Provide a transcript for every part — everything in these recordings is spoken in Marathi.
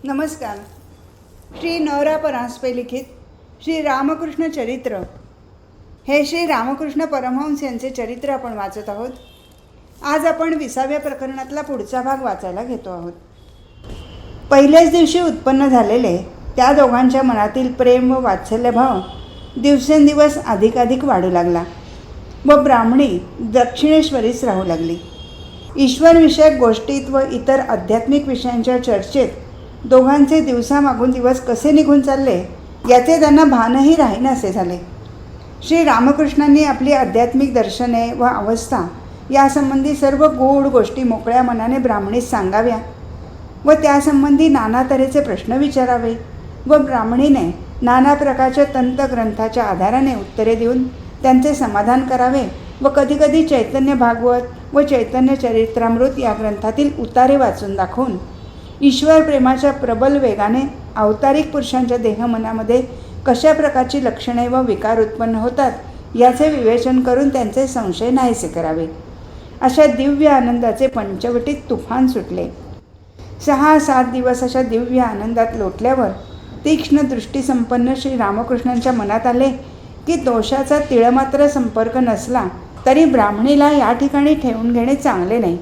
नमस्कार. श्री नवरा परांजपे लिखित श्री रामकृष्ण चरित्र हे श्री रामकृष्ण परमहंस यांचे चरित्र आपण वाचत आहोत. आज आपण 20व्या प्रकरणातला पुढचा भाग वाचायला घेतो आहोत. पहिल्याच दिवशी उत्पन्न झालेले त्या दोघांच्या मनातील प्रेम व वात्सल्यभाव दिवसेंदिवस अधिकाधिक वाढू लागला व ब्राह्मणी दक्षिणेश्वरीच राहू लागली. ईश्वरविषयक गोष्टीत व इतर आध्यात्मिक विषयांच्या चर्चेत दोघांचे दिवसामागून दिवस कसे निघून चालले याचे त्यांना भानही राहीनासे झाले. श्री रामकृष्णांनी आपली आध्यात्मिक दर्शने व अवस्था यासंबंधी सर्व गूढ गोष्टी मोकळ्या मनाने ब्राह्मणीस सांगाव्या व त्यासंबंधी नाना तऱ्हेचे प्रश्न विचारावे व ब्राह्मणीने नाना प्रकारच्या तंतग्रंथाच्या आधाराने उत्तरे देऊन त्यांचे समाधान करावे व कधीकधी चैतन्य भागवत व चैतन्य चरित्रामृत या ग्रंथातील उतारे वाचून दाखवून ईश्वर प्रेमाच्या प्रबल वेगाने अवतारिक पुरुषांच्या देहमनामध्ये कशा प्रकारची लक्षणे व विकार उत्पन्न होतात याचे विवेचन करून त्यांचे संशय नाहीसे करावे. अशा दिव्य आनंदाचे पंचवटीत तुफान सुटले. 6-7 दिवस अशा दिव्य आनंदात लोटल्यावर तीक्ष्ण दृष्टीसंपन्न श्री रामकृष्णांच्या मनात आले की दोषाचा तिळमात्र संपर्क नसला तरी ब्राह्मणीला या ठिकाणी ठेवून घेणे चांगले नाही.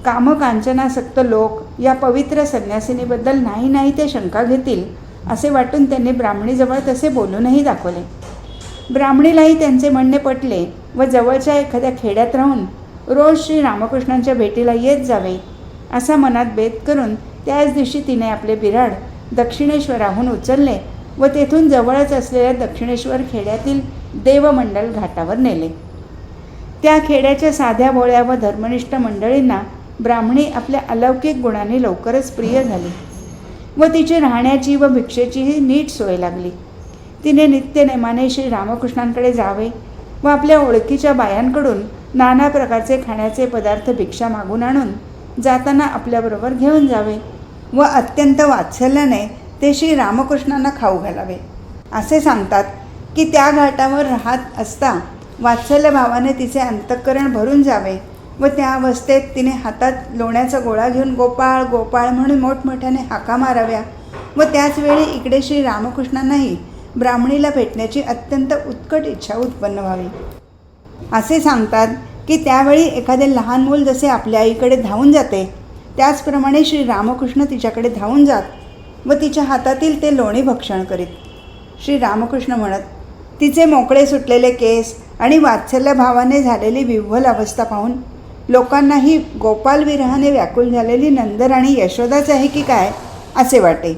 कामकांचनासक्त लोक या पवित्र संन्यासिनीबद्दल नाही ते शंका घेतील असे वाटून त्यांनी ब्राह्मणीजवळ तसे बोलूनही दाखवले. ब्राह्मणीलाही त्यांचे म्हणणे पटले व जवळच्या एखाद्या खेड्यात राहून रोज श्री रामकृष्णांच्या भेटीला येत जावे असा मनात बेत करून त्याच दिवशी तिने आपले बिऱ्हाड दक्षिणेश्वराहून उचलले व तेथून जवळच असलेल्या दक्षिणेश्वर खेड्यातील देवमंडल घाटावर नेले. त्या खेड्याच्या साध्या भोळ्या व धर्मनिष्ठ मंडळींना ब्राह्मणी आपल्या अलौकिक गुणांनी लवकरच प्रिय झाली व तिची राहण्याची व भिक्षेचीही नीट सोय लागली. तिने नित्यनेमाने श्री रामकृष्णांकडे जावे व आपल्या ओळखीच्या बायांकडून नाना प्रकारचे खाण्याचे पदार्थ भिक्षा मागून आणून जाताना आपल्याबरोबर घेऊन जावे व अत्यंत वात्सल्याने ते श्री रामकृष्णांना खाऊ घालावे. असे सांगतात की त्या घाटावर राहत असता वात्सल्यभावाने तिचे अंतःकरण भरून जावे व त्या अवस्थेत तिने हातात लोण्याचा गोळा घेऊन गोपाळ गोपाळ म्हणून मोठमोठ्याने हाका माराव्या व त्याच वेळी इकडे श्री रामकृष्णांनाही ब्राह्मणीला भेटण्याची अत्यंत उत्कट इच्छा उत्पन्न व्हावी. असे सांगतात की त्यावेळी एखादे लहान मूल जसे आपल्या आईकडे धावून जाते त्याचप्रमाणे श्री रामकृष्ण तिच्याकडे धावून जात व तिच्या हातातील ते लोणी भक्षण करीत. श्री रामकृष्ण म्हणत तिचे मोकळे सुटलेले केस आणि वात्सल्य भावाने झालेली विव्हल अवस्था पाहून लोकांनाही गोपाल विरहाने व्याकुल झालेली नंदराणी यशोदाच आहे की काय असे वाटे.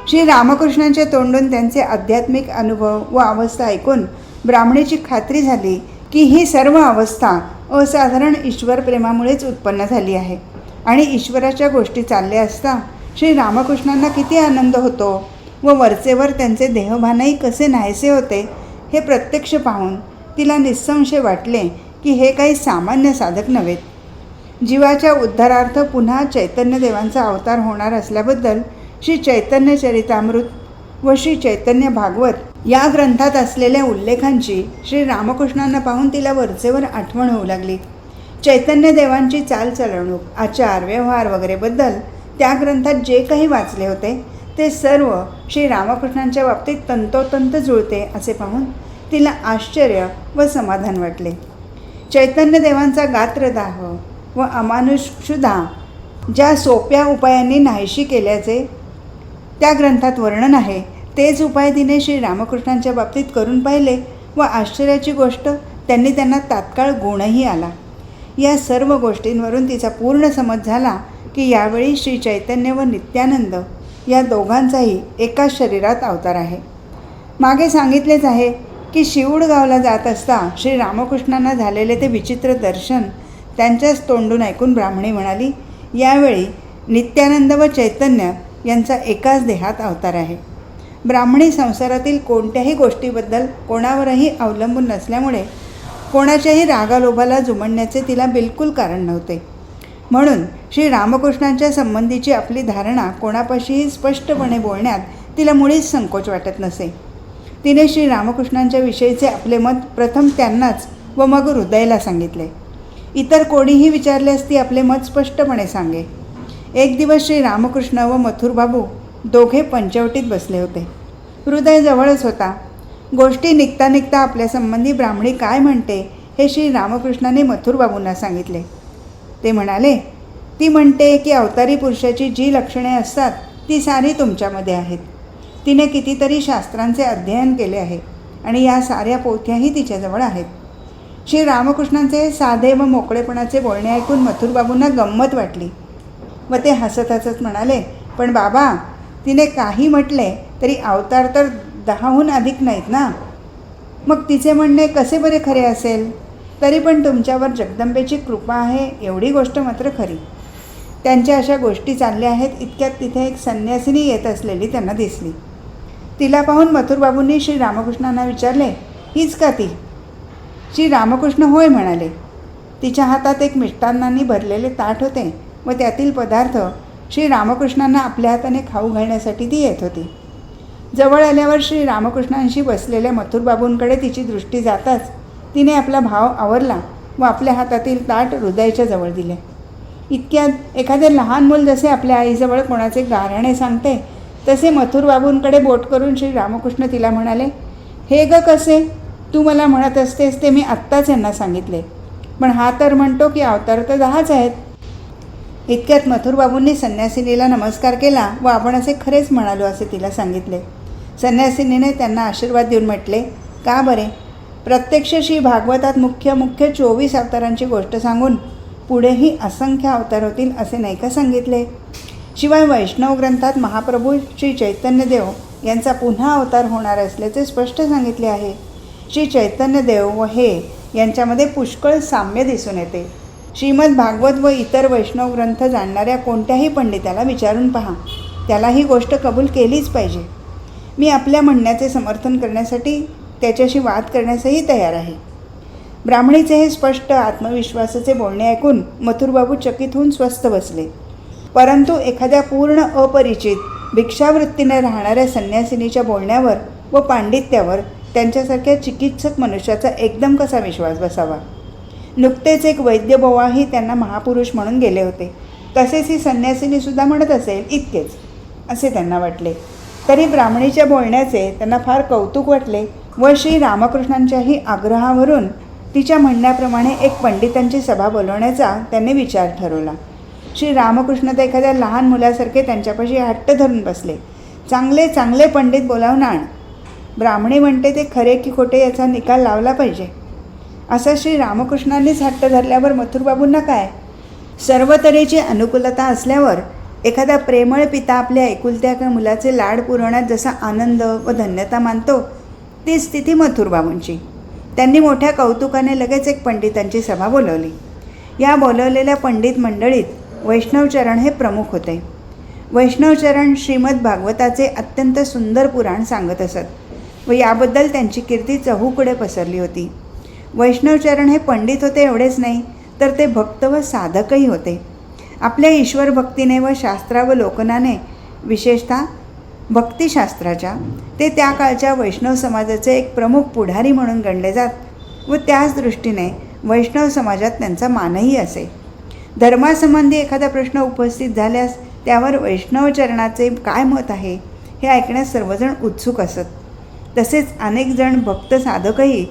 श्री रामकृष्णांच्या तोंडून त्यांचे आध्यात्मिक अनुभव व अवस्था ऐकून ब्राह्मणीची खात्री झाली की ही सर्व अवस्था असाधारण ईश्वर प्रेमामुळेच उत्पन्न झाली आहे आणि ईश्वराच्या गोष्टी चालल्या असता श्री रामकृष्णांना किती आनंद होतो व वरचेवर त्यांचे देहभानही कसे नाहीसे होते हे प्रत्यक्ष पाहून तिला निस्संशय वाटले की हे काही सामान्य साधक नव्हेत. जीवाच्या उद्धारार्थ पुन्हा चैतन्यदेवांचा अवतार होणार असल्याबद्दल श्री चैतन्य चरितामृत व श्री चैतन्य भागवत या ग्रंथात असलेल्या उल्लेखांची श्री रामकृष्णांना पाहून तिला वरचेवर आठवण होऊ लागली. चैतन्यदेवांची चालचलवणूक, आचार, व्यवहार वगैरेबद्दल त्या ग्रंथात जे काही वाचले होते ते सर्व श्री रामकृष्णांच्या बाबतीत तंतोतंत जुळते असे पाहून तिला आश्चर्य व समाधान वाटले. चैतन्यदेवांचा गात्रदाह व अमानुषक्षुधा ज्या सोप्या उपायांनी नाहीशी केल्याचे त्या ग्रंथात वर्णन आहे तेच उपाय तिने श्री रामकृष्णांच्या बाबतीत करून पाहिले व आश्चर्याची गोष्ट त्यांनी त्यांना तात्काळ गुणही आला. या सर्व गोष्टींवरून तिचा पूर्ण समज झाला की यावेळी श्री चैतन्य व नित्यानंद या दोघांचाही एकाच शरीरात अवतार आहे. मागे सांगितलेच आहे की शिवडगावला जात असता श्री रामकृष्णांना झालेले ते विचित्र दर्शन त्यांच्याच तोंडून ऐकून ब्राह्मणी म्हणाली, यावेळी नित्यानंद व चैतन्य यांचा एकाच देहात अवतार आहे. ब्राह्मणी संसारातील कोणत्याही गोष्टीबद्दल कोणावरही अवलंबून नसल्यामुळे कोणाच्याही रागालोभाला जुमणण्याचे तिला बिलकुल कारण नव्हते. म्हणून श्री रामकृष्णांच्या संबंधीची आपली धारणा कोणापाशीही स्पष्टपणे बोलण्यात तिला मुळीच संकोच वाटत नसे. तिने श्री रामकृष्णांच्या विषयीचे आपले मत प्रथम त्यांनाच व मग हृदयला सांगितले. इतर कोणीही विचारल्यास ती आपले मत स्पष्टपणे सांगे. एक दिवस श्री रामकृष्ण व मथुरबाबू दोघे पंचवटीत बसले होते. हृदय जवळच होता. गोष्टी निघता निघता आपल्या संबंधी ब्राह्मणी काय म्हणते हे श्री रामकृष्णाने मथुरबाबूंना सांगितले. ते म्हणाले, ती म्हणते की अवतारी पुरुषाची जी लक्षणे असतात ती सारी तुमच्यामध्ये आहेत. तिने कितीतरी शास्त्रांचे अध्ययन केले आहे आणि या साऱ्या पोथ्याही तिच्याजवळ आहेत. श्री रामकृष्णांचे साधे व मोकळेपणाचे बोलणे ऐकून मथुरबाबूंना गंमत वाटली व ते हसत हसत म्हणाले, पण बाबा, तिने काही म्हटले तरी अवतार तर 10हून अधिक नाहीत ना. मग तिचे म्हणणे कसे बरे खरे असेल. तरी पण तुमच्यावर जगदंबेची कृपा आहे एवढी गोष्ट मात्र खरी. त्यांच्या अशा गोष्टी चालल्या आहेत. इतक्यात तिथे एक संन्यासिनी येत असलेली त्यांना दिसली. तिला पाहून मथुरबाबूंनी श्री रामकृष्णांना विचारले, हीच का ती? श्री रामकृष्ण होय म्हणाले. तिच्या हातात एक मिष्टान्नांनी भरलेले ताट होते व त्यातील पदार्थ श्री रामकृष्णांना आपल्या हाताने खाऊ घालण्यासाठी ती येत होती. जवळ आल्यावर श्री रामकृष्णांशी बसलेल्या मथुरबाबूंकडे तिची दृष्टी जाताच तिने आपला भाव आवरला व आपल्या हातातील ताट हृदयाच्या जवळ दिले. इतक्यात एखादे लहान मूल जसे आपल्या आईजवळ कोणाचे गाऱ्हाणे सांगते तसे मथुरबाबूंकडे बोट करून श्री रामकृष्ण तिला म्हणाले, हे ग कसे? तू मला म्हणत असतेस ते मी आत्ताच यांना सांगितले, पण हा तर म्हणतो की अवतार तर 10च आहेत. इतक्यात मथुरबाबूंनी संन्यासिनीला नमस्कार केला व आपण असे खरेच म्हणालो असे तिला सांगितले. संन्यासिनीने त्यांना आशीर्वाद देऊन म्हटले, का बरे? प्रत्यक्ष श्री भागवतात मुख्य 24 अवतारांची गोष्ट सांगून पुढेही असंख्य अवतार होतील असे नाही का सांगितले? शिवाय वैष्णव ग्रंथात महाप्रभू श्री चैतन्यदेव यांचा पुन्हा अवतार होणार असल्याचे स्पष्ट सांगितले आहे. श्री चैतन्यदेव व हे यांच्यामध्ये पुष्कळ साम्य दिसून येते. श्रीमद भागवत व इतर वैष्णव ग्रंथ जाणणाऱ्या कोणत्याही पंडिताला विचारून पहा, त्याला ही गोष्ट कबूल केलीच पाहिजे. मी आपल्या म्हणण्याचे समर्थन करण्यासाठी त्याच्याशी वाद करण्यासही तयार आहे. ब्राह्मणीचे हे स्पष्ट आत्मविश्वासाचे बोलणे ऐकून मथुरबाबू चकित होऊन स्वस्थ बसले. परंतु एखाद्या पूर्ण अपरिचित भिक्षावृत्तीने राहणाऱ्या संन्यासिनीच्या बोलण्यावर व पांडित्यावर त्यांच्यासारख्या चिकित्सक मनुष्याचा एकदम कसा विश्वास बसावा? नुकतेच एक वैद्यबोवाही त्यांना महापुरुष म्हणून गेले होते. तसेच ही संन्यासिनीसुद्धा म्हणत असेल इतकेच असे त्यांना वाटले. तरी ब्राह्मणीच्या बोलण्याचे त्यांना फार कौतुक वाटले व श्री रामकृष्णांच्याही आग्रहावरून तिच्या म्हणण्याप्रमाणे एक पंडितांची सभा बोलवण्याचा त्यांनी विचार ठरवला. श्री रामकृष्ण तर एखाद्या लहान मुलासारखे त्यांच्यापाशी हट्ट धरून बसले. चांगले चांगले पंडित बोलावून आण. ब्राह्मणी म्हणते ते खरे की खोटे याचा निकाल लावला पाहिजे. असा श्री रामकृष्णांनीच हट्ट धरल्यावर मथुरबाबूंना काय? सर्व तऱ्हेची अनुकूलता असल्यावर एखादा प्रेमळ पिता आपल्या एकुलत्या मुलाचे लाड पुरवण्यात जसा आनंद व धन्यता मानतो ती स्थिती मथुरबाबूंची. त्यांनी मोठ्या कौतुकाने लगेच एक पंडितांची सभा बोलवली. या बोलवलेल्या पंडित मंडळीत वैष्णवचरण हे प्रमुख होते. वैष्णवचरण श्रीमद भागवताचे अत्यंत सुंदर पुराण सांगत असत व याबद्दल त्यांची कीर्ती चहूकडे पसरली होती. वैष्णवचरण हे पंडित होते एवढेच नाही तर ते भक्त व साधकही होते. आपल्या ईश्वर भक्तीने व शास्त्रावलोकनाने विशेषतः भक्तिशास्त्राच्या ते त्या काळच्या वैष्णव समाजाचे एक प्रमुख पुढारी म्हणून गणले जात व त्याच दृष्टीने वैष्णव समाजात त्यांचा मानही असे. धर्मासंबंधी एखादा प्रश्न उपस्थित झाल्यास त्यावर वैष्णवचरणाचे काय मत आहे हे ऐकण्यास सर्वजण उत्सुक असत. तसेच अनेक जण भक्त साधकही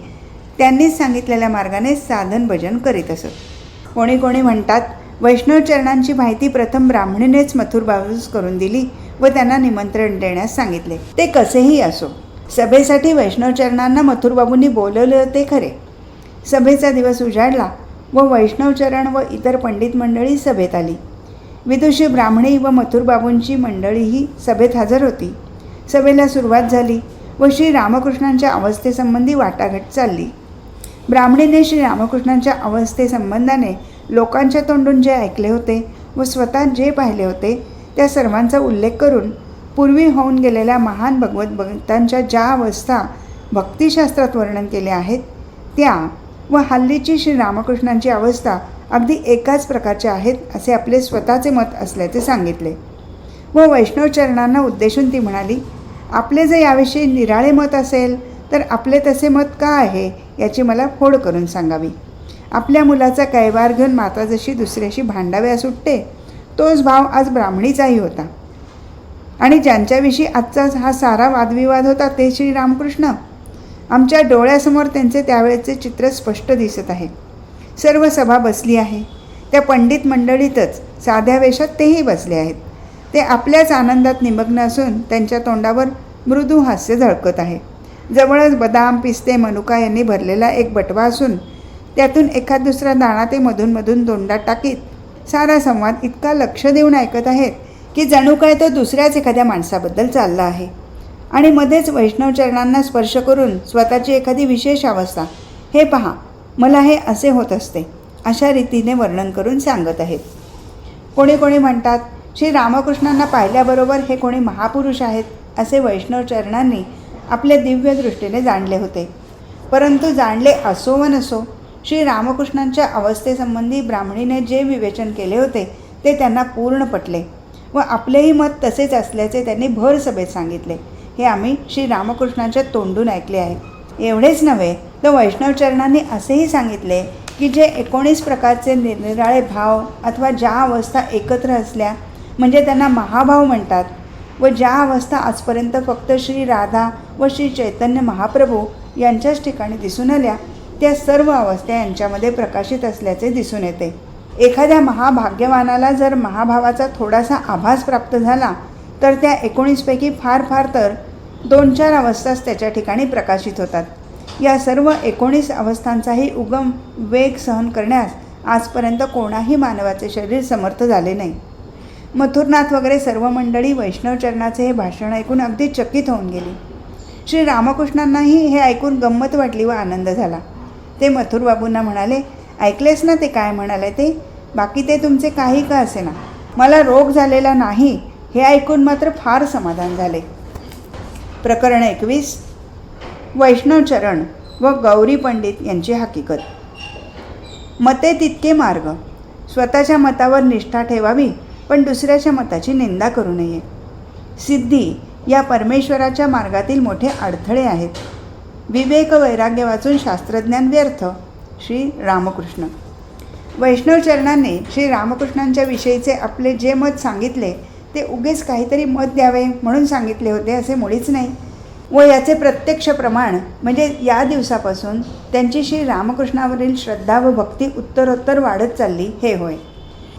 त्यांनीच सांगितलेल्या मार्गाने साधन भजन करीत असत. कोणी कोणी म्हणतात वैष्णवचरणांची माहिती प्रथम ब्राह्मणीनेच मथुरबाबूस करून दिली व त्यांना निमंत्रण देण्यास सांगितले. ते कसेही असो, सभेसाठी वैष्णवचरणांना मथुरबाबूंनी बोलवले होते खरे. सभेचा दिवस उजाडला व वैष्णवचरण व इतर पंडित मंडळी सभेत आली. विदुषी ब्राह्मणी व मथुरबाबूंची मंडळीही सभेत हजर होती. सभेला सुरुवात झाली व श्री रामकृष्णांच्या अवस्थेसंबंधी वाटाघाट चालली. ब्राह्मणीने श्री रामकृष्णांच्या अवस्थेसंबंधाने लोकांच्या तोंडून जे ऐकले होते व स्वतः जे पाहिले होते त्या सर्वांचा उल्लेख करून पूर्वी होऊन गेलेल्या महान भगवत भक्तांच्या ज्या अवस्था भक्तिशास्त्रात वर्णन केल्या आहेत त्या व हल्लीची श्री रामकृष्णांची अवस्था अगदी एकाच प्रकारच्या आहेत असे आपले स्वतःचे मत असल्याचे सांगितले. व वैष्णवचरणांना उद्देशून ती म्हणाली, आपले जर याविषयी निराळे मत असेल तर आपले तसे मत का आहे याची मला फोड करून सांगावी. आपल्या मुलाचा कैवार घेऊन माता जशी दुसऱ्याशी भांडाव्यास उठते तोच भाव आज ब्राह्मणीचाही होता. आणि ज्यांच्याविषयी आजचा हा सारा वादविवाद होता ते श्रीरामकृष्ण. आमच्या डोळ्यासमोर त्यांचे त्यावेळेचे चित्र स्पष्ट दिसत आहे. सर्व सभा बसली आहे. त्या पंडित मंडळीतच साध्या वेशात तेही बसले आहेत. ते आपल्याच आनंदात निमग्न असून त्यांच्या तोंडावर मृदू हास्य झळकत आहे. जवळच बदाम, पिस्ते, मनुका यांनी भरलेला एक बटवा असून त्यातून एखाद दुसरा दाणा ते मधून तोंडात टाकीत सारा संवाद इतका लक्ष देऊन ऐकत आहेत की जणू काय तो दुसऱ्याच एखाद्या माणसाबद्दल चालला आहे. आणि मध्येच वैष्णवचरणांना स्पर्श करून स्वतःची एखादी विशेष अवस्था, हे पहा मला हे असे होत असते, अशा रीतीने वर्णन करून सांगत आहेत. कोणी कोणी म्हणतात श्री रामकृष्णांना पाहिल्याबरोबर हे कोणी महापुरुष आहेत असे वैष्णवचरणांनी आपल्या दिव्य दृष्टीने जाणले होते. परंतु जाणले असो व नसो, श्री रामकृष्णांच्या अवस्थेसंबंधी ब्राह्मणीने जे विवेचन केले होते ते त्यांना पूर्ण पटले व आपलेही मत तसेच असल्याचे त्यांनी भर सभेत सांगितले. हे आम्ही श्री रामकृष्णांच्या तोंडून ऐकले आहे. एवढेच नव्हे तर वैष्णवचरणांनी असेही सांगितले की जे 19 प्रकारचे निरनिराळे भाव अथवा ज्या अवस्था एकत्र असल्या म्हणजे त्यांना महाभाव म्हणतात व ज्या अवस्था आजपर्यंत फक्त श्री राधा व श्री चैतन्य महाप्रभू यांच्याच ठिकाणी दिसून आल्या त्या सर्व अवस्था यांच्यामध्ये प्रकाशित असल्याचे दिसून येते. एखाद्या महाभाग्यवानाला जर महाभावाचा थोडासा आभास प्राप्त झाला तर त्या 19 पैकी फार फार तर 2-4 अवस्थाच त्याच्या ठिकाणी प्रकाशित होतात. या सर्व 19 अवस्थांचाही उगम वेग सहन करण्यास आजपर्यंत कोणाही मानवाचे शरीर समर्थ झाले नाही. मथुरनाथ वगैरे सर्व मंडळी वैष्णवचरणाचे हे भाषण ऐकून अगदी चकित होऊन गेली. श्री रामकृष्णांनाही हे ऐकून गंमत वाटली व आनंद झाला. ते मथुरबाबूंना म्हणाले, ऐकलेस ना ते काय म्हणाले ते? बाकी ते तुमचे काही का असेना, मला रोग झालेला नाही हे ऐकून मात्र फार समाधान झाले. प्रकरण 21. वैष्णवचरण व गौरी पंडित यांची हकीकत. मते तितके मार्ग. स्वतःच्या मतावर निष्ठा ठेवावी पण दुसऱ्याच्या मताची निंदा करू नये. सिद्धी या परमेश्वराच्या मार्गातील मोठे अडथळे आहेत. विवेक वैराग्य वाचून शास्त्रज्ञान व्यर्थ. श्री रामकृष्ण. वैष्णवचरणांनी श्री रामकृष्णांच्या विषयीचे आपले जे मत सांगितले ते उगीच काहीतरी मत द्यावे म्हणून सांगितले होते असे मुळीच नाही व याचे प्रत्यक्ष प्रमाण म्हणजे या दिवसापासून त्यांची श्री रामकृष्णावरील श्रद्धा व भक्ती उत्तरोत्तर वाढत चालली हे होय.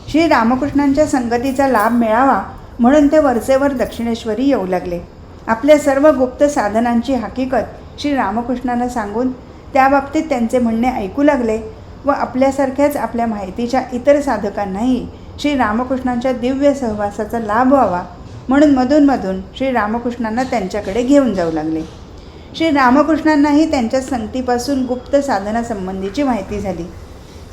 श्री रामकृष्णांच्या संगतीचा लाभ मिळावा म्हणून ते वरचेवर दक्षिणेश्वरी येऊ लागले. आपल्या सर्व गुप्त साधनांची हकीकत श्री रामकृष्णांना सांगून त्याबाबतीत त्यांचे म्हणणे ऐकू लागले व आपल्यासारख्याच आपल्या माहितीच्या इतर साधकांनाही श्री रामकृष्णांच्या दिव्य सहवासाचा लाभ व्हावा म्हणून मधून श्री रामकृष्णांना त्यांच्याकडे घेऊन जाऊ लागले. श्री रामकृष्णांनाही त्यांच्या संगतीपासून गुप्त साधनासंबंधीची माहिती झाली.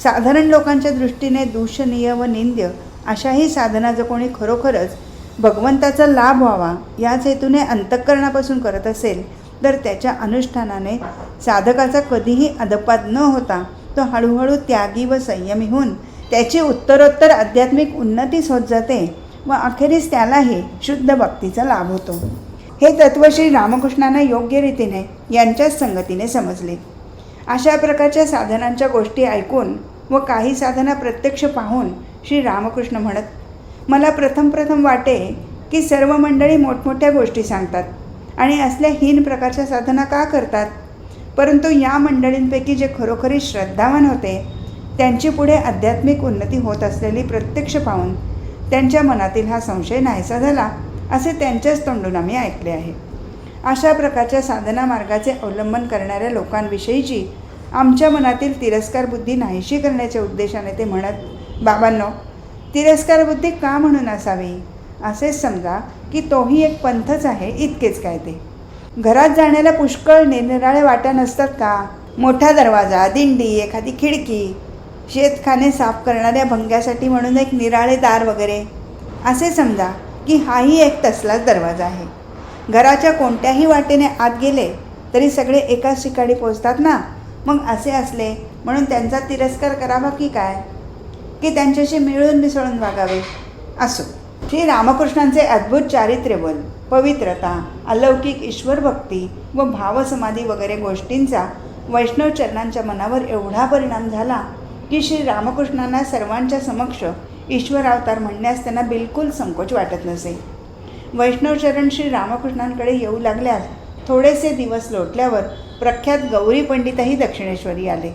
साधारण लोकांच्या दृष्टीने दूषणीय व निंद्य अशाही साधना जर कोणी खरोखरच भगवंताचा लाभ व्हावा याच हेतूने अंतःकरणापासून करत असेल तर त्याच्या अनुष्ठानाने साधकाचा कधीही अधपात न होता तो हळूहळू त्यागी व संयमी होऊन त्याची उत्तरोत्तर आध्यात्मिक उन्नतीच होत जाते व अखेरीस त्यालाही शुद्ध भक्तीचा लाभ होतो. हे तत्त्व श्री रामकृष्णांना योग्य रीतीने यांच्याच संगतीने समजले. अशा प्रकारच्या साधनांच्या गोष्टी ऐकून व काही साधना प्रत्यक्ष पाहून श्री रामकृष्ण म्हणत, मला प्रथम वाटे की सर्व मंडळी मोठमोठ्या गोष्टी सांगतात आणि असल्या हीन प्रकारच्या साधना का करतात, परंतु या मंडळींपैकी जे खरोखरी श्रद्धावान होते त्यांची पुढे आध्यात्मिक उन्नती होत असलेली प्रत्यक्ष पाहून त्यांच्या मनातील हा संशय नाहीसा झाला असे त्यांच्याच तोंडून आम्ही ऐकले आहे. अशा प्रकारच्या साधना मार्गाचे अवलंबन करणाऱ्या लोकांविषयीची आमच्या मनातील तिरस्कार बुद्धी नाहीशी करण्याच्या उद्देशाने ते म्हणत, बाबांनो, तिरस्कार बुद्धी का म्हणून असावी? असेच समजा की तोही एक पंथच आहे इतकेच काय. ते घरात जाण्याला पुष्कळ निरनिराळे वाटा नसतात का? मोठा दरवाजा, दिंडी, एखादी खिडकी, शेतखाने साफ करणाऱ्या भंग्यासाठी म्हणून एक निराळे दार वगैरे. असे समजा की हाही एक तसलाच दरवाजा आहे. घराच्या कोणत्याही वाटेने आत गेले तरी सगळे एकाच ठिकाणी पोचतात ना. मग असे असले म्हणून त्यांचा तिरस्कार करावा की काय, की त्यांच्याशी मिळून मिसळून वागावे? असो. श्री रामकृष्णांचे अद्भुत चारित्र्यबल, पवित्रता, अलौकिक ईश्वरभक्ती व भावसमाधी वगैरे गोष्टींचा वैष्णवचरणांच्या मनावर एवढा परिणाम झाला की श्री रामकृष्णांना सर्वांच्या समक्ष ईश्वर अवतार म्हणण्यास त्यांना बिलकुल संकोच वाटत नसे. वैष्णवचरण श्री रामकृष्णांकडे येऊ लागल्यास थोडेसे दिवस लोटल्यावर प्रख्यात गौरी पंडितही दक्षिणेश्वरी आले.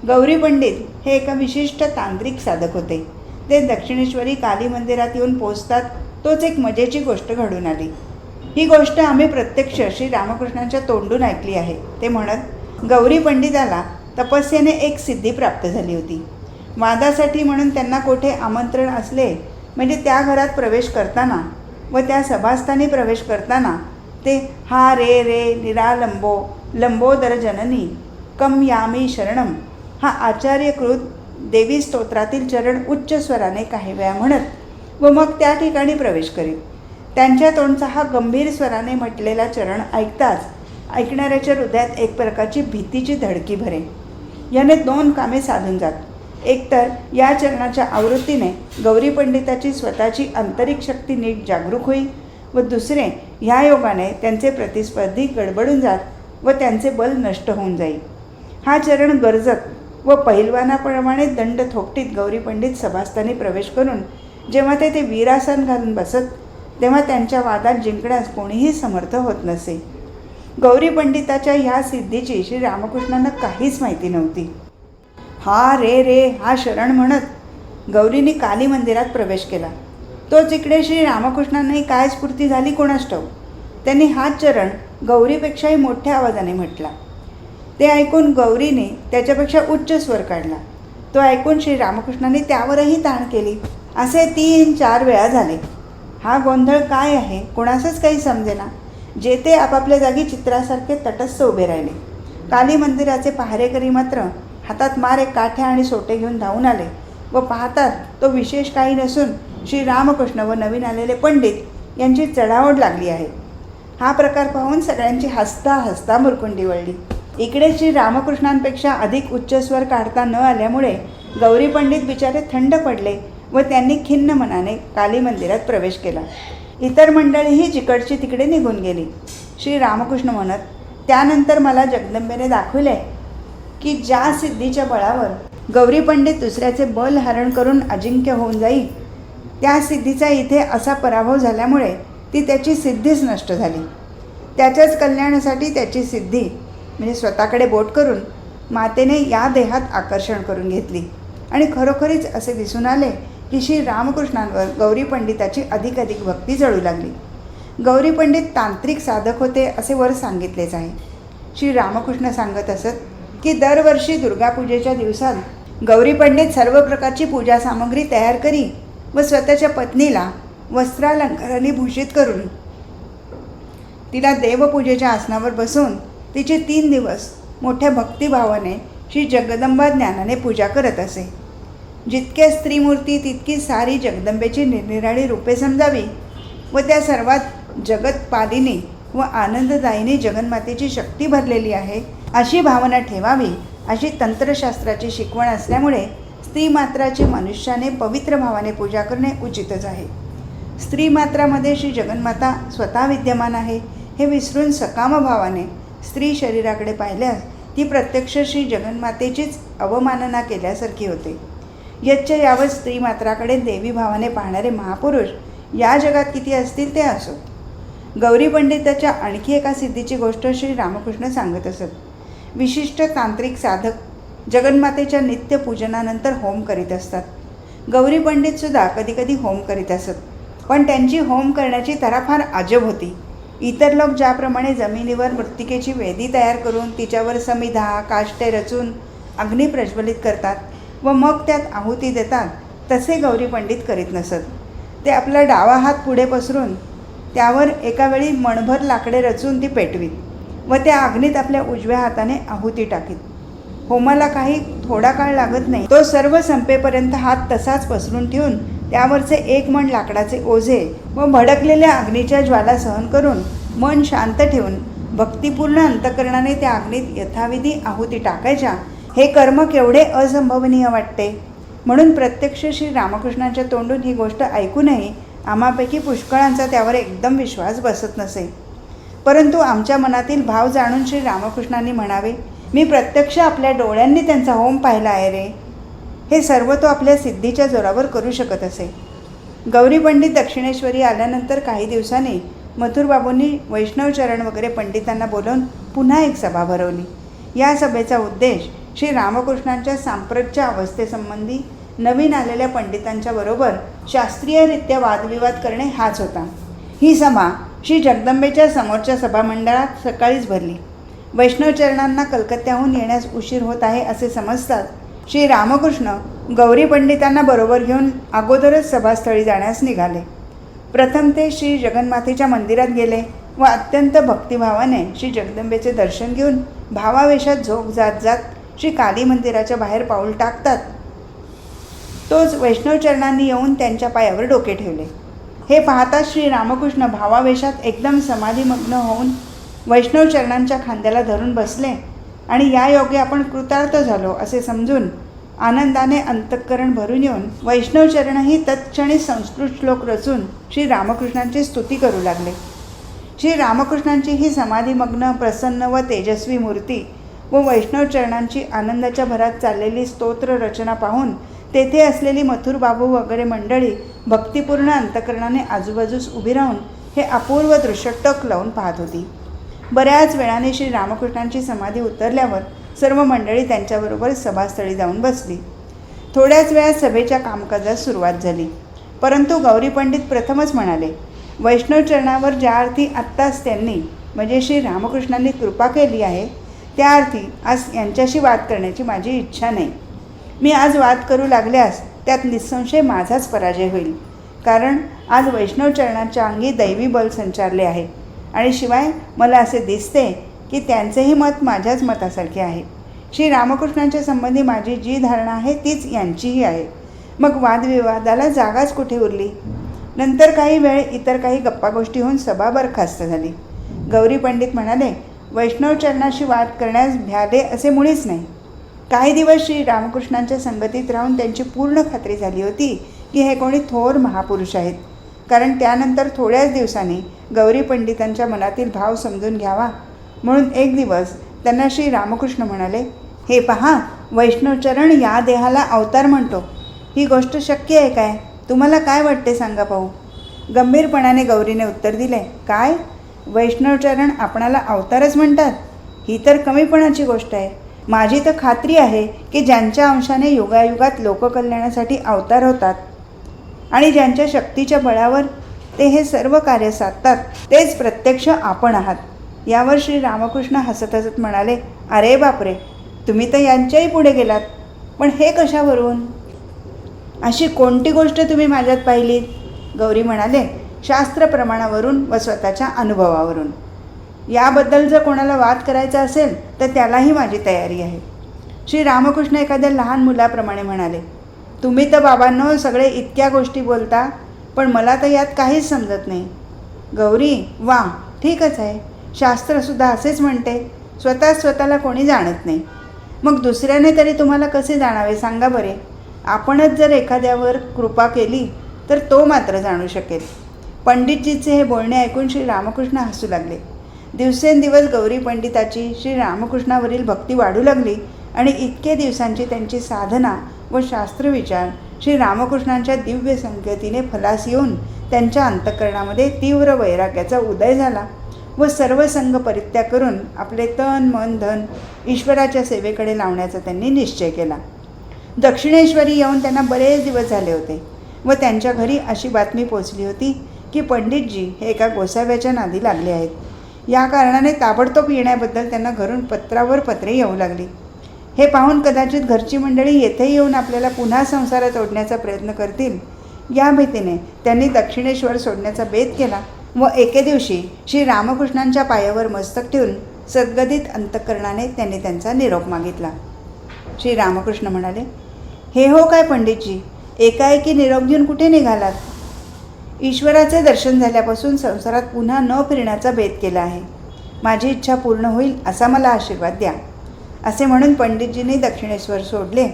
गौरी पंडित हे एका विशिष्ट तांत्रिक साधक होते. ते दक्षिणेश्वरी काली मंदिरात येऊन पोचतात तोच एक मजेची गोष्ट घडून आली. ही गोष्ट आम्ही प्रत्यक्ष श्री रामकृष्णांच्या तोंडून ऐकली आहे. ते म्हणत, गौरी पंडिताला तपस्येने एक सिद्धी प्राप्त झाली होती. वादासाठी म्हणून त्यांना कोठे आमंत्रण असले म्हणजे त्या घरात प्रवेश करताना व त्या सभास्थानी प्रवेश करताना ते हा रे रे निरालंबो लंबोदर जननी कम यामी शरणम हा आचार्यकृत देवी स्तोत्रातील चरण उच्च स्वराने काही वेळा म्हणत व मग त्या ठिकाणी प्रवेश करीत. त्यांच्या तोंडचा हा गंभीर स्वराने म्हटलेला चरण ऐकताच ऐकणाऱ्याच्या हृदयात एक प्रकारची भीतीची धडकी भरे. याने दोन कामे साधून जात. एकतर या चरणाच्या आवृत्तीने गौरी पंडिताची स्वतःची आंतरिक शक्ती नीट जागरूक होईल व दुसरे ह्या योगाने त्यांचे प्रतिस्पर्धी गडबडून जात व त्यांचे बल नष्ट होऊन जाईल. हा चरण गरजत व पहिलवानाप्रमाणे दंड थोपटीत गौरी पंडित सभास्थानी प्रवेश करून जेव्हा ते वीरासन घालून बसत तेव्हा त्यांच्या वादात जिंकण्यास कोणीही समर्थ होत नसे. गौरी पंडिताच्या ह्या सिद्धीची श्री रामकृष्णांना काहीच माहिती नव्हती. हा रे रे हा शरण म्हणत गौरीने काली मंदिरात प्रवेश केला. तोच इकडे श्री रामकृष्णांनाही काय स्फूर्ती झाली कोणास ठाऊक. त्यांनी हा चरण गौरीपेक्षाही मोठ्या आवाजाने म्हटला. ते ऐकून गौरीने त्याच्यापेक्षा उच्च स्वर काढला. तो ऐकून श्री रामकृष्णांनी त्यावरही ताण केली. असे 3-4 वेळा झाले. हा गोंधळ काय आहे कोणासच काही समजेना. जे ते आपापल्या जागी चित्रासारखे तटस्थ उभे राहिले. काली मंदिराचे पहारेकरी मात्र हातात मारे काठ्या आणि सोटे घेऊन धावून आले व पाहतात तो विशेष काही नसून श्री रामकृष्ण व नवीन आलेले पंडित यांची चढाओढ लागली आहे. हा प्रकार पाहून सगळ्यांची हसता हसता मुरकुंडी वळली. इकडे श्री रामकृष्णांपेक्षा अधिक उच्च स्वर काढता न आल्यामुळे गौरी पंडित बिचारे थंड पडले व त्यांनी खिन्न मनाने काली मंदिरात प्रवेश केला. इतर मंडळीही जिकडची तिकडे निघून गेली. श्री रामकृष्ण म्हणत, त्यानंतर मला जगदंबेने दाखवले की ज्या सिद्धीच्या बळावर गौरी पंडित दुसऱ्याचे बल हरण करून अजिंक्य होऊन जाईल त्या सिद्धीचा इथे असा पराभव झाल्यामुळे ती त्याची सिद्धीच नष्ट झाली. त्याच्याच कल्याणासाठी त्याची सिद्धी म्हणजे स्वतःकडे बोट करून मातेने या देहात आकर्षण करून घेतली आणि खरोखरीच असे दिसून आले की श्री रामकृष्णांवर गौरी पंडिताची अधिकाधिक भक्ती जळू लागली. गौरी पंडित तांत्रिक साधक होते असे वर सांगितलेच आहे. श्री रामकृष्ण सांगत असत की दरवर्षी दुर्गापूजेच्या दिवसात गौरी पंडित सर्व प्रकारची पूजा सामग्री तयार करी व स्वतःच्या पत्नीला वस्त्रालंकाराने भूषित करून तिला देवपूजेच्या आसनावर बसवून तिचे 3 दिवस मोठ्या भक्तिभावाने श्री जगदंबा ज्ञानाने पूजा करत असे. जितक्या स्त्रीमूर्ती तितकी सारी जगदंबेची निरनिराळी रूपे समजावी व त्या सर्वात जगतपालिनी व आनंददायिनी जगन्मातेची शक्ती भरलेली आहे अशी भावना ठेवावी अशी तंत्रशास्त्राची शिकवण असल्यामुळे स्त्रीमात्राची मनुष्याने पवित्र भावाने पूजा करणे उचितच आहे. स्त्रीमात्रामध्ये श्री जगन्माता स्वतः विद्यमान आहे हे विसरून सकाम भावाने स्त्री शरीराकडे पाहिल्यास ती प्रत्यक्ष श्री जगन्मातेचीच अवमानना केल्यासारखी होते. यच्च यावत स्त्रीमात्राकडे देवी भावाने पाहणारे महापुरुष या जगात किती असतील ते असो. गौरी पंडिताच्या आणखी एका सिद्धीची गोष्ट श्री रामकृष्ण सांगत असत. विशिष्ट तांत्रिक साधक जगन्मातेच्या नित्यपूजनानंतर होम करीत असतात. गौरी पंडितसुद्धा कधीकधी होम करीत असत. पण त्यांची होम करण्याची तऱ्हा फार अजब होती. इतर लोक ज्याप्रमाणे जमिनीवर मृत्तिकेची वेदी तयार करून तिच्यावर समिधा काष्टे रचून अग्नी प्रज्वलित करतात व मग त्यात आहुती देतात तसे गौरी पंडित करीत नसत. ते आपला डावा हात पुढे पसरून त्यावर एका वेळी मणभर लाकडे रचून ती पेटवीत व त्या अग्नीत आपल्या उजव्या हाताने आहुती टाकीत. होमाला काही थोडा काळ लागत नाही. तो सर्व संपेपर्यंत हात तसाच पसरून ठेवून त्यावरचे 1 मण लाकडाचे ओझे व भडकलेल्या अग्नीच्या ज्वाला सहन करून मन शांत ठेवून भक्तिपूर्ण अंतकरणाने त्या अग्नीत यथाविधी आहुती टाकायच्या. हे कर्म केवढे असंभवनीय वाटते. म्हणून प्रत्यक्ष श्री रामकृष्णांच्या तोंडून ही गोष्ट ऐकूनही आम्हापैकी पुष्कळांचा त्यावर एकदम विश्वास बसत नसे. परंतु आमच्या मनातील भाव जाणून श्री रामकृष्णांनी म्हणावे, मी प्रत्यक्ष आपल्या डोळ्यांनी त्यांचा होम पाहिला आहे रे. हे सर्व तो आपल्या सिद्धीच्या जोरावर करू शकत असे. गौरी पंडित दक्षिणेश्वरी आल्यानंतर काही दिवसांनी मथुरबाबूंनी वैष्णवचरण वगैरे पंडितांना बोलावून पुन्हा एक सभा भरवली. या सभेचा उद्देश श्री रामकृष्णांच्या सांप्रतच्या अवस्थेसंबंधी नवीन आलेल्या पंडितांच्या बरोबर शास्त्रीयरित्या वादविवाद करणे हाच होता. ही सभा श्री जगदंबेच्या समोरच्या सभामंडळात सकाळीच भरली. वैष्णवचरणांना कलकत्त्याहून येण्यास उशीर होत आहे असे समजताच श्री रामकृष्ण गौरी पंडितांना बरोबर घेऊन अगोदरच सभास्थळी जाण्यास निघाले. प्रथम ते श्री जगन्मातेच्या मंदिरात गेले व अत्यंत भक्तिभावाने श्री जगदंबेचे दर्शन घेऊन भावावेशात झोप जात जात श्री काली मंदिराच्या बाहेर पाऊल टाकतात तोच वैष्णवचरणांनी येऊन त्यांच्या पायावर डोके ठेवले. हे पाहता श्री रामकृष्ण भावावेशात एकदम समाधीमग्न होऊन वैष्णवचरणांच्या खांद्याला धरून बसले आणि या योगे आपण कृतार्थ झालो असे समजून आनंदाने अंतःकरण भरून येऊन वैष्णवचरणही तत्क्षणी संस्कृत श्लोक रचून श्री रामकृष्णांची स्तुती करू लागले. श्री रामकृष्णांची ही समाधीमग्न प्रसन्न व तेजस्वी मूर्ती व वैष्णवचरणांची आनंदाच्या भरात चाललेली स्तोत्र रचना पाहून तेथे असलेली मथुरबाबू वगैरे मंडळी भक्तिपूर्ण अंतःकरणाने आजूबाजूस उभी राहून हे अपूर्व दृश्य टक लावून पाहत होती. बऱ्याच वेळाने श्री रामकृष्णांची समाधी उतरल्यावर सर्व मंडळी त्यांच्याबरोबर सभास्थळी जाऊन बसली. थोड्याच वेळात सभेच्या कामकाजास सुरुवात झाली. परंतु गौरी पंडित प्रथमच म्हणाले, वैष्णवचरणावर ज्या अर्थी आत्ताच त्यांनी म्हणजे श्री रामकृष्णांनी कृपा केली आहे त्या अर्थी आज यांच्याशी वाद करण्याची माझी इच्छा नाही. मी आज वाद करू लागल्यास त्यात निसंशय माझाच पराजय होईल, कारण आज वैष्णवचरणांच्या अंगी दैवी बल संचारले आहे आणि शिवाय मला असे दिसते की त्यांचेही मत माझ्याच मतासारखे आहे. श्री रामकृष्णांच्या संबंधी माझी जी धारणा आहे तीच यांचीही आहे. मग वादविवादाला जागाच कुठे उरली. नंतर काही वेळ इतर काही गप्पा गोष्टी होऊन सभा बरखास्त झाली. गौरी पंडित म्हणाले, वैष्णवचरणाशी वाद करण्यास भ्याले असे मुळीच नाही. काही दिवस श्री रामकृष्णांच्या संगतीत राहून त्यांची पूर्ण खात्री झाली होती की हे कोणी थोर महापुरुष आहेत, कारण त्यानंतर थोड्याच दिवसांनी गौरी पंडितांच्या मनातील भाव समजून घ्यावा म्हणून एक दिवस त्यांना श्री रामकृष्ण म्हणाले, हे पहा, वैष्णवचरण या देहाला अवतार म्हणतो. ही गोष्ट शक्य आहे काय? तुम्हाला काय वाटते सांगा पाहू. गंभीरपणाने गौरीने उत्तर दिले, काय वैष्णवचरण आपणाला अवतारच म्हणतात? ही तर कमीपणाची गोष्ट आहे. माझी तर खात्री आहे की ज्यांच्या अंशाने युगायुगात लोककल्याणासाठी अवतार होतात आणि ज्यांच्या शक्तीच्या बळावर ते हे सर्व कार्य साधतात तेच प्रत्यक्ष आपण आहात. यावर श्री रामकृष्ण हसत हसत म्हणाले, अरे बापरे, तुम्ही तर यांच्याही पुढे गेलात. पण हे कशावरून? अशी कोणती गोष्ट तुम्ही माझ्यात पाहिलीत? गौरी म्हणाले, शास्त्र प्रमाणावरून व स्वतःच्या अनुभवावरून. याबद्दल जर कोणाला वाद करायचा असेल तर त्यालाही माझी तयारी आहे. श्री रामकृष्ण एखाद्या लहान मुलाप्रमाणे म्हणाले, तुम्ही तर बाबांनो सगळे इतक्या गोष्टी बोलता, पण मला तर यात काहीच समजत नाही. गौरी, वा, ठीकच आहे. शास्त्रसुद्धा असेच म्हणते, स्वतःला कोणी जाणत नाही. मग दुसऱ्याने तरी तुम्हाला कसे जाणावे सांगा बरे. आपणच जर एखाद्यावर कृपा केली तर तो मात्र जाणू शकेल. पंडितजीचे हे बोलणे ऐकून श्री रामकृष्ण हसू लागले. दिवसेंदिवस गौरी पंडिताची श्री रामकृष्णावरील भक्ती वाढू लागली आणि इतके दिवसांची त्यांची साधना व शास्त्रविचार श्री रामकृष्णांच्या दिव्य संगतीने फलास येऊन त्यांच्या अंतःकरणामध्ये तीव्र वैराग्याचा उदय झाला व सर्व संग परित्याग करून आपले तन मन धन ईश्वराच्या सेवेकडे लावण्याचा त्यांनी निश्चय केला. दक्षिणेश्वरी येऊन त्यांना बरेच दिवस झाले होते व त्यांच्या घरी अशी बातमी पोचली होती की पंडितजी हे एका गोसाव्याच्या नादी लागले आहेत. या कारणाने ताबडतोब येण्याबद्दल त्यांना घरून पत्रावर पत्रे येऊ लागली. हे पाहून कदाचित घरची मंडळी येथे येऊन आपल्याला पुन्हा संसारात ओढण्याचा प्रयत्न करतील या भीतीने त्यांनी दक्षिणेश्वर सोडण्याचा बेत केला व एके दिवशी श्री रामकृष्णांच्या पायावर मस्तक ठेवून सद्गदित अंतःकरणाने त्यांनी त्यांचा निरोप मागितला. श्री रामकृष्ण म्हणाले, हे हो काय पंडितजी, एकाएकी निरोप घेऊन कुठे निघालात? ईश्वराचे दर्शन झाल्यापासून संसारात पुन्हा न फिरण्याचा बेत केला आहे. माझी इच्छा पूर्ण होईल असा मला आशीर्वाद द्या. असे म्हणून पंडितजींनी दक्षिणेश्वर सोडले,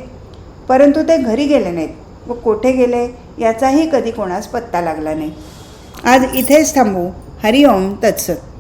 परंतु ते घरी गेले नाहीत व कोठे गेले याचाही कधी कोणास पत्ता लागला नाही. आज इथेच थांबू. हरिओम तत्सत.